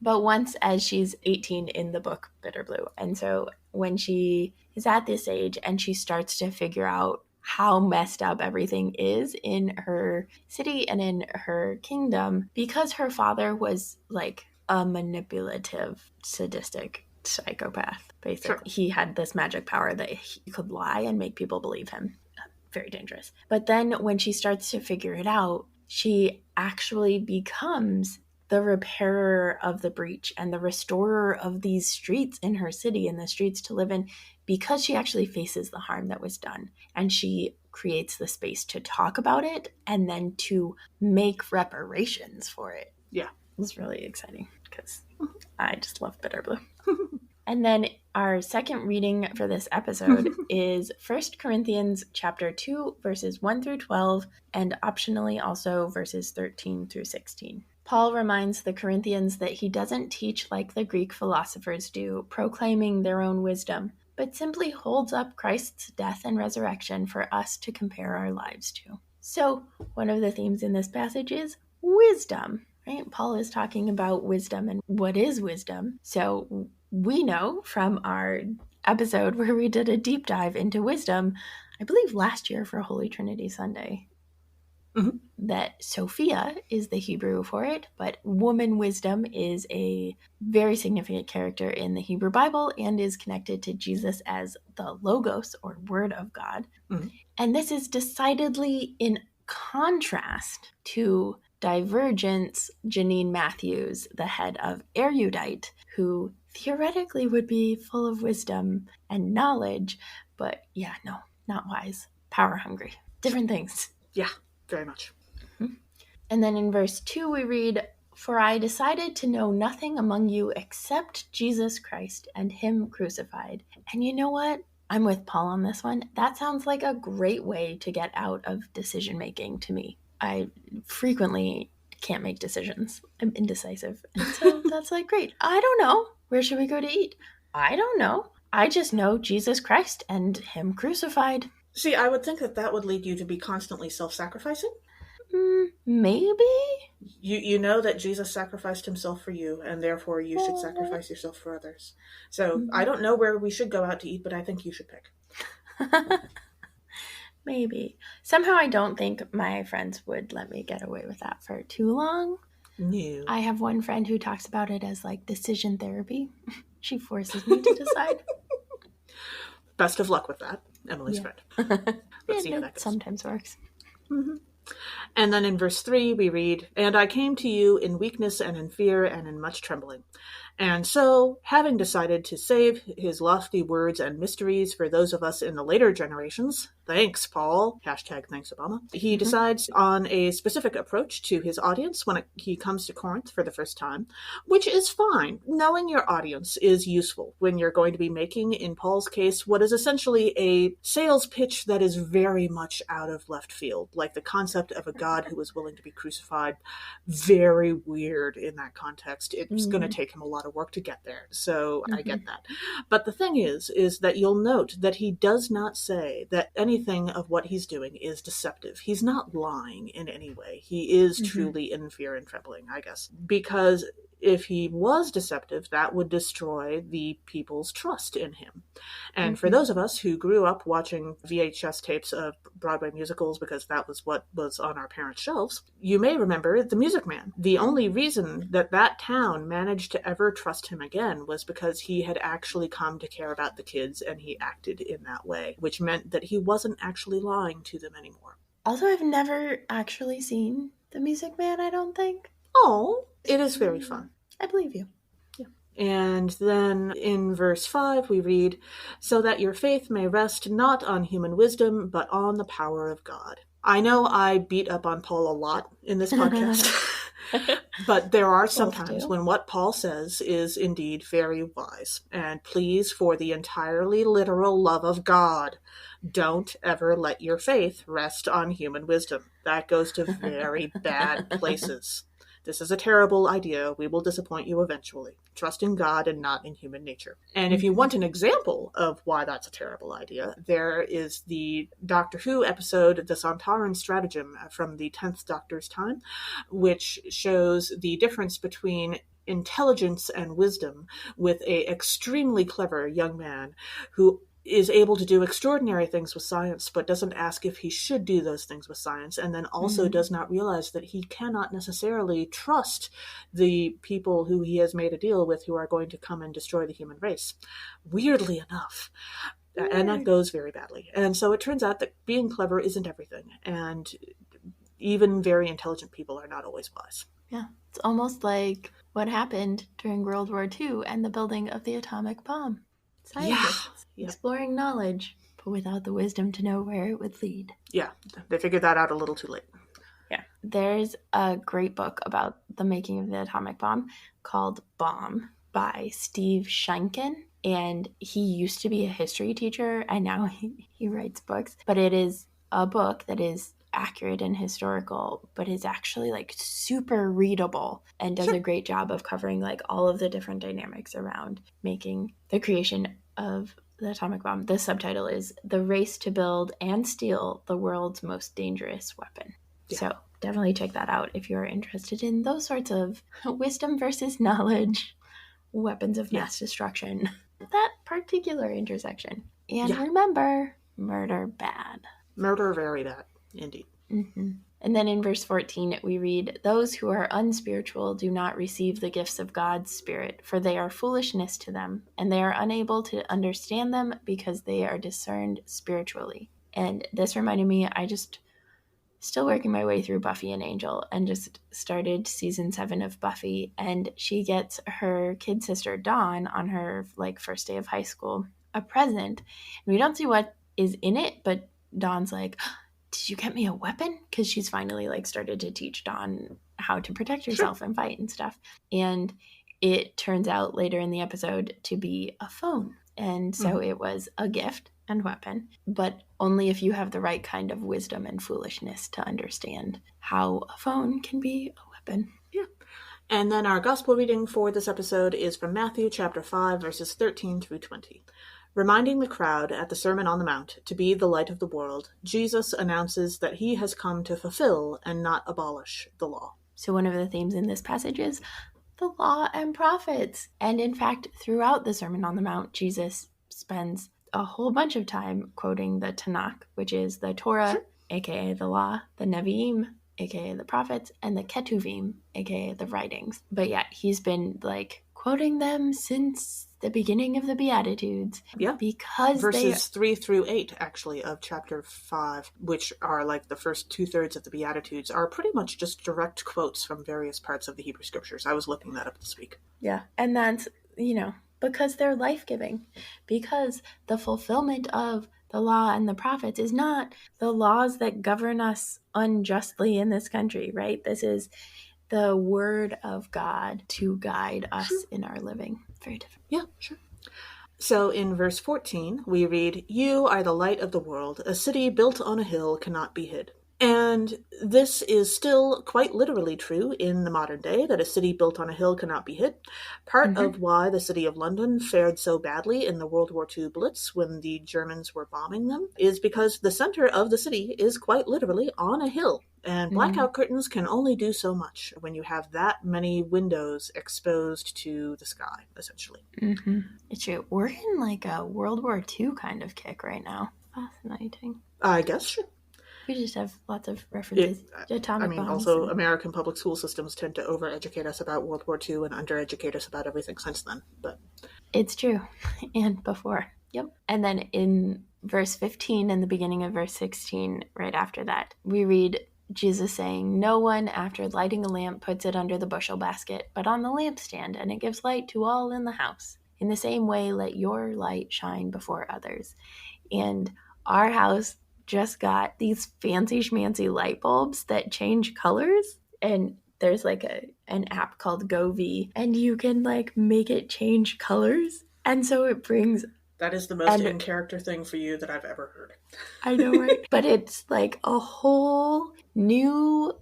But once as she's 18 in the book Bitter Blue. And so when she is at this age and she starts to figure out how messed up everything is in her city and in her kingdom, because her father was like a manipulative, sadistic psychopath, basically. Sure. He had this magic power that he could lie and make people believe him. Very dangerous. But then when she starts to figure it out, she actually becomes the repairer of the breach and the restorer of these streets in her city and the streets to live in, because she actually faces the harm that was done. And she creates the space to talk about it and then to make reparations for it. Yeah. It was really exciting because I just love Bitter Blue. And then our second reading for this episode is 1 Corinthians chapter 2, verses 1 through 12, and optionally also verses 13 through 16. Paul reminds the Corinthians that he doesn't teach like the Greek philosophers do, proclaiming their own wisdom, but simply holds up Christ's death and resurrection for us to compare our lives to. So, one of the themes in this passage is wisdom, right? Paul is talking about wisdom and what is wisdom. So, we know from our episode where we did a deep dive into wisdom, I believe last year for Holy Trinity Sunday, that Sophia is the Hebrew for it, but woman wisdom is a very significant character in the Hebrew Bible and is connected to Jesus as the Logos or Word of God. And this is decidedly in contrast to Divergent's Janine Matthews, the head of Erudite, who theoretically would be full of wisdom and knowledge, but yeah, no, not wise, power hungry, different things. Yeah, very much. And then in verse 2 we read, "For I decided to know nothing among you except Jesus Christ and him crucified." And you know what? I'm with Paul on this one. That sounds like a great way to get out of decision making to me. I frequently can't make decisions. I'm indecisive. And so that's like, great. I don't know. Where should we go to eat? I don't know. I just know Jesus Christ and him crucified. See, I would think that that would lead you to be constantly self-sacrificing. Maybe? You know that Jesus sacrificed himself for you, and therefore you should sacrifice yourself for others. So I don't know where we should go out to eat, but I think you should pick. Maybe. Somehow I don't think my friends would let me get away with that for too long. No. I have one friend who talks about it as like decision therapy. She forces me to decide. Best of luck with that, Emily's friend. Let's see how that goes. Sometimes works. And then in verse 3 we read, "And I came to you in weakness and in fear and in much trembling. And so, having decided to save his lofty words and mysteries for those of us in the later generations," thanks, Paul, #thanks, Obama, he decides on a specific approach to his audience when he comes to Corinth for the first time, which is fine. Knowing your audience is useful when you're going to be making, in Paul's case, what is essentially a sales pitch that is very much out of left field, like the concept of a God who was willing to be crucified. Very weird in that context. It's going to take him a lot of work to get there, so I get that. But the thing is that you'll note that he does not say that anything of what he's doing is deceptive. He's not lying in any way. He is truly in fear and trembling, I guess, because if he was deceptive, that would destroy the people's trust in him. And for those of us who grew up watching VHS tapes of Broadway musicals, because that was what was on our parents' shelves, you may remember The Music Man. The only reason that that town managed to ever trust him again was because he had actually come to care about the kids and he acted in that way, which meant that he wasn't actually lying to them anymore. Also, I've never actually seen The Music Man, I don't think. Oh, it is very fun. I believe you. Yeah. And then in verse 5 we read, "So that your faith may rest not on human wisdom, but on the power of God." I know I beat up on Paul a lot in this podcast, but there are some times when what Paul says is indeed very wise. And please, for the entirely literal love of God, don't ever let your faith rest on human wisdom. That goes to very bad places. This is a terrible idea. We will disappoint you eventually. Trust in God and not in human nature. And if you want an example of why that's a terrible idea, there is the Doctor Who episode, The Sontaran Stratagem, from the 10th Doctor's time, which shows the difference between intelligence and wisdom with an extremely clever young man who is able to do extraordinary things with science, but doesn't ask if he should do those things with science, and then also does not realize that he cannot necessarily trust the people who he has made a deal with who are going to come and destroy the human race. Weirdly enough. And that goes very badly. And so it turns out that being clever isn't everything, and even very intelligent people are not always wise. Yeah, it's almost like what happened during World War II and the building of the atomic bomb. Scientists exploring knowledge, but without the wisdom to know where it would lead. Yeah, they figured that out a little too late. Yeah. There's a great book about the making of the atomic bomb called Bomb by Steve Sheinkin. And he used to be a history teacher, and now he writes books. But it is a book that is accurate and historical, but is actually like super readable and does a great job of covering like all of the different dynamics around making the creation of the atomic bomb. The subtitle is The Race to Build and Steal the World's Most Dangerous Weapon. Yeah. So definitely check that out if you're interested in those sorts of wisdom versus knowledge, weapons of mass destruction, that particular intersection. And remember, murder bad. Murder very bad, indeed. Mm-hmm. And then in verse 14, we read, "Those who are unspiritual do not receive the gifts of God's Spirit, for they are foolishness to them, and they are unable to understand them because they are discerned spiritually." And this reminded me, I just still working my way through Buffy and Angel and just started season 7 of Buffy, and she gets her kid sister Dawn on her first day of high school a present, and we don't see what is in it, but Dawn's like, "Did you get me a weapon?" Because she's finally started to teach Dawn how to protect herself and fight and stuff. And it turns out later in the episode to be a phone. And so it was a gift and weapon, but only if you have the right kind of wisdom and foolishness to understand how a phone can be a weapon. Yeah. And then our gospel reading for this episode is from Matthew chapter 5, verses 13 through 20. Reminding the crowd at the Sermon on the Mount to be the light of the world, Jesus announces that he has come to fulfill and not abolish the law. So one of the themes in this passage is the law and prophets. And in fact, throughout the Sermon on the Mount, Jesus spends a whole bunch of time quoting the Tanakh, which is the Torah, aka the law, the Nevi'im, aka the prophets, and the Ketuvim, aka the writings. But yeah, he's been quoting them since the beginning of the Beatitudes. Yeah. Because verses 3 through 8, actually, of chapter 5, which are the first 2/3 of the Beatitudes, are pretty much just direct quotes from various parts of the Hebrew Scriptures. I was looking that up this week. Yeah. And that's, because they're life-giving. Because the fulfillment of the law and the prophets is not the laws that govern us unjustly in this country, right? This is the word of God to guide us in our living. Very different. Yeah, sure. So in verse 14, we read, "You are the light of the world. A city built on a hill cannot be hid." And this is still quite literally true in the modern day, that a city built on a hill cannot be hid. Part of why the city of London fared so badly in the World War II Blitz when the Germans were bombing them is because the center of the city is quite literally on a hill. And blackout curtains can only do so much when you have that many windows exposed to the sky, essentially. It's true. We're in a World War II kind of kick right now. Fascinating. I guess, sure. We just have lots of references to atomic bombs. Also, American public school systems tend to overeducate us about World War II and undereducate us about everything since then. But it's true. And before. Yep. And then in verse 15 and the beginning of verse 16, right after that, we read Jesus saying, "No one, after lighting a lamp, puts it under the bushel basket, but on the lampstand, and it gives light to all in the house. In the same way, let your light shine before others." And our house just got these fancy schmancy light bulbs that change colors, and there's an app called GoV, and you can make it change colors, and so it brings that is the most in character thing for you that I've ever heard. I know, right? But it's a whole new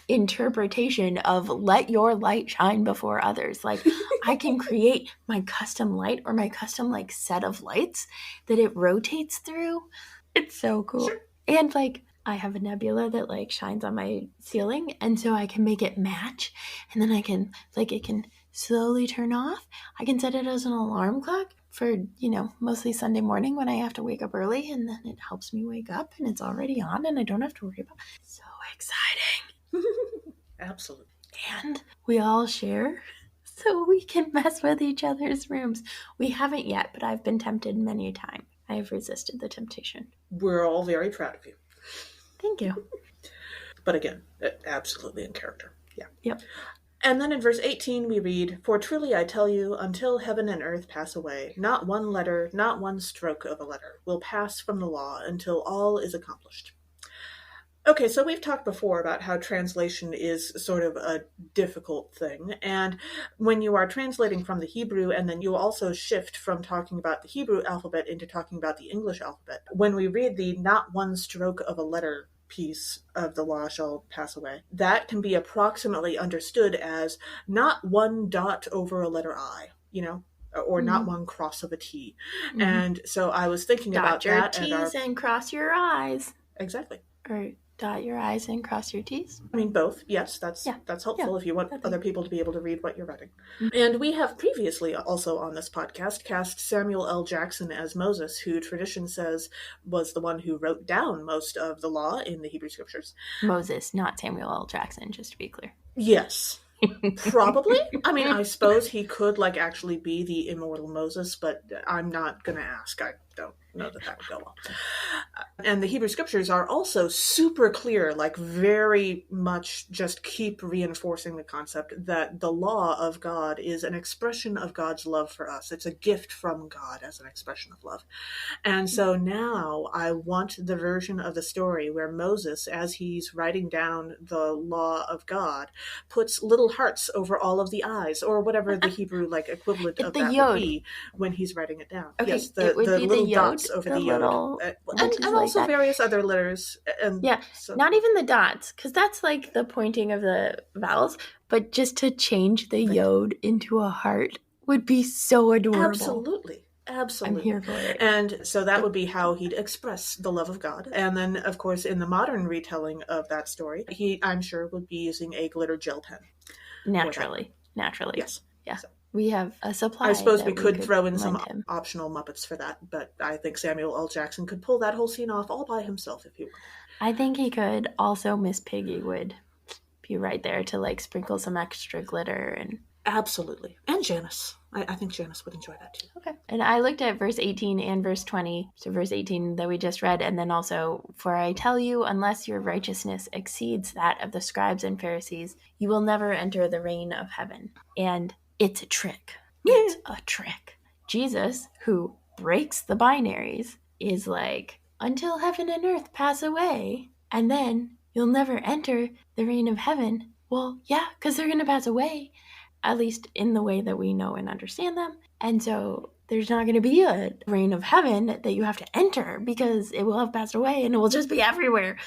interpretation of let your light shine before others. I can create my custom light or my custom set of lights that it rotates through. It's so cool. Sure. And I have a nebula that shines on my ceiling, and so I can make it match, and then I can it can slowly turn off. I can set it as an alarm clock for mostly Sunday morning when I have to wake up early, and then it helps me wake up and it's already on and I don't have to worry about it. So exciting. Absolutely. And we all share so we can mess with each other's rooms. We haven't yet, but I've been tempted many a time. I have resisted the temptation. We're all very proud of you. Thank you. But again, absolutely in character. Yeah. Yep. And then in verse 18 we read, "For truly I tell you, until heaven and earth pass away, not one letter, not one stroke of a letter will pass from the law until all is accomplished." Okay, so we've talked before about how translation is sort of a difficult thing. And when you are translating from the Hebrew, and then you also shift from talking about the Hebrew alphabet into talking about the English alphabet, when we read the "not one stroke of a letter" piece of the law shall pass away, that can be approximately understood as not one dot over a letter I, or not one cross of a T. And so I was thinking about that. Dot your T's and cross your I's. Exactly. Or dot your I's and cross your T's. I mean, both. Yes, that's helpful if you want other people to be able to read what you're writing. And we have previously also on this podcast cast Samuel L. Jackson as Moses, who tradition says was the one who wrote down most of the law in the Hebrew Scriptures. Moses, not Samuel L. Jackson, just to be clear. Yes. Probably. I mean, I suppose he could actually be the immortal Moses, but I'm not going to ask. I don't know that would go well. And the Hebrew Scriptures are also super clear, very much just keep reinforcing the concept that the law of God is an expression of God's love for us. It's a gift from God as an expression of love. And so now I want the version of the story where Moses, as he's writing down the law of God, puts little hearts over all of the I's, or whatever the Hebrew equivalent of that would be when he's writing it down. Okay, yes, the little dots over the yod. And also various other letters. And not even the dots, because that's the pointing of the vowels, but just to change the yod into a heart would be so adorable. Absolutely. I'm here for it. And so that would be how he'd express the love of God. And then, of course, in the modern retelling of that story, he, I'm sure, would be using a glitter gel pen. Naturally. Yes. Yeah. So we have a supply. I suppose we could throw in some optional Muppets for that, but I think Samuel L. Jackson could pull that whole scene off all by himself if he wanted. I think he could. Also, Miss Piggy would be right there to sprinkle some extra glitter and... Absolutely. And Janice. I think Janice would enjoy that too. Okay. And I looked at verse 18 and verse 20. So verse 18 that we just read, and then also, for I tell you, unless your righteousness exceeds that of the scribes and Pharisees, you will never enter the reign of heaven. And it's a trick. It's a trick. Jesus, who breaks the binaries, is until heaven and earth pass away, and then you'll never enter the reign of heaven. Well, yeah, because they're going to pass away. At least in the way that we know and understand them. And so there's not going to be a reign of heaven that you have to enter because it will have passed away and it will just be everywhere.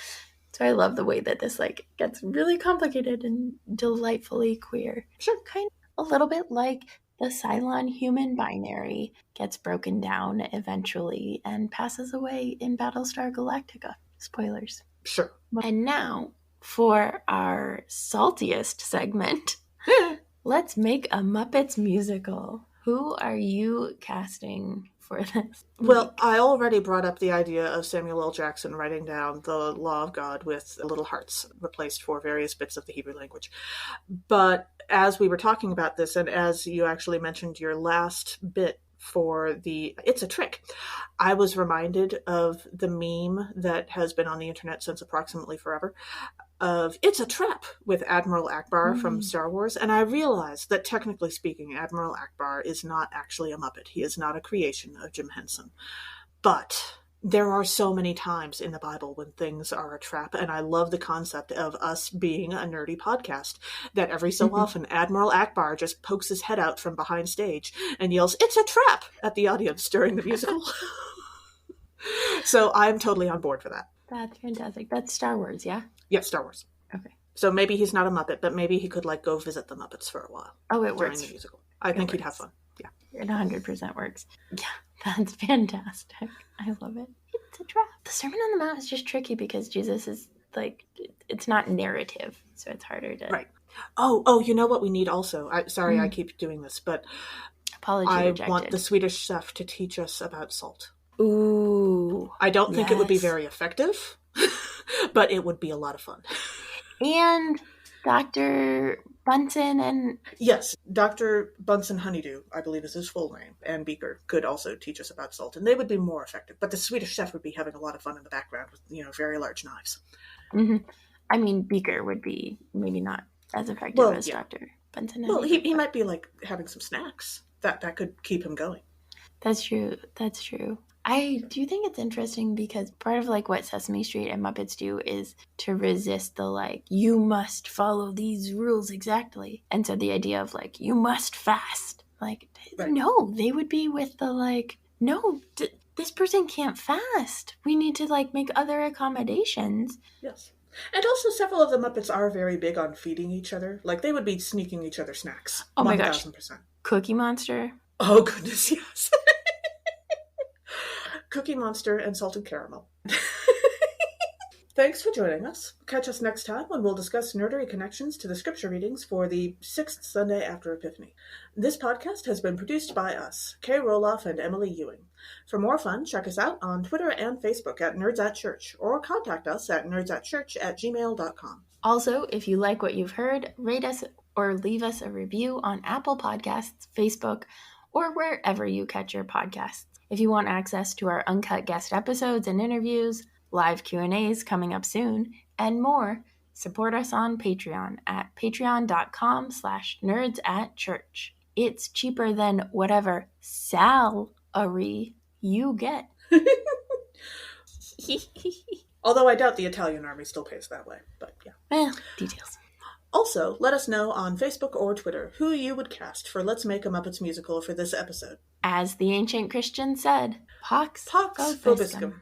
So I love the way that this gets really complicated and delightfully queer. Sure. Kind of a little bit like the Cylon human binary gets broken down eventually and passes away in Battlestar Galactica. Spoilers. Sure. And now for our saltiest segment. Let's make a Muppets musical. Who are you casting for this? Well, I already brought up the idea of Samuel L. Jackson writing down the law of God with little hearts replaced for various bits of the Hebrew language. But as we were talking about this, and as you actually mentioned your last bit for the It's a Trick, I was reminded of the meme that has been on the internet since approximately forever of It's a Trap with Admiral Akbar from Star Wars. And I realized that technically speaking, Admiral Akbar is not actually a Muppet. He is not a creation of Jim Henson. But there are so many times in the Bible when things are a trap, and I love the concept of us being a nerdy podcast, that every so often Admiral Akbar just pokes his head out from behind stage and yells, "It's a trap!" at the audience during the musical. So I'm totally on board for that. That's fantastic. That's Star Wars, yeah? Yes, Star Wars. Okay. So maybe he's not a Muppet, but maybe he could go visit the Muppets for a while. Oh, it during works. The musical. I think he'd have fun. Yeah. It 100% works. Yeah, that's fantastic. I love it. It's a trap. The Sermon on the Mount is just tricky because Jesus is it's not narrative, so it's harder to... Right. Oh, you know what we need also? I keep doing this, but Apology rejected. I want the Swedish chef to teach us about salt. Ooh. I don't think it would be very effective, but it would be a lot of fun. And Dr. Bunsen and... Yes, Dr. Bunsen Honeydew, I believe is his full name, and Beaker could also teach us about salt, and they would be more effective. But the Swedish chef would be having a lot of fun in the background with, very large knives. Mm-hmm. I mean, Beaker would be maybe not as effective as Dr. Bunsen Honeydew. Well, he might be having some snacks. That could keep him going. That's true. I do think it's interesting because part of what Sesame Street and Muppets do is to resist the you must follow these rules exactly. And so the idea of you must fast. Right. No, they would be with the no, this person can't fast. We need to make other accommodations. Yes. And also several of the Muppets are very big on feeding each other. They would be sneaking each other snacks. Oh my gosh. 1,000%. Cookie Monster. Oh, goodness, yes. Cookie Monster and salted caramel. Thanks for joining us. Catch us next time when we'll discuss nerdery connections to the scripture readings for the 6th Sunday after Epiphany. This podcast has been produced by us, Kay Rohloff and Emily Ewing. For more fun, check us out on Twitter and Facebook at Nerds at Church, or contact us at nerdsatchurch@gmail.com. Also, if you like what you've heard, rate us or leave us a review on Apple Podcasts, Facebook, or wherever you catch your podcasts. If you want access to our uncut guest episodes and interviews, live Q&As coming up soon, and more, support us on Patreon at patreon.com/nerdsatchurch. It's cheaper than whatever salary you get. Although I doubt the Italian army still pays that way, but yeah. Well, details. Also, let us know on Facebook or Twitter who you would cast for Let's Make a Muppets Musical for this episode. As the ancient Christians said, Pax Vobiscum.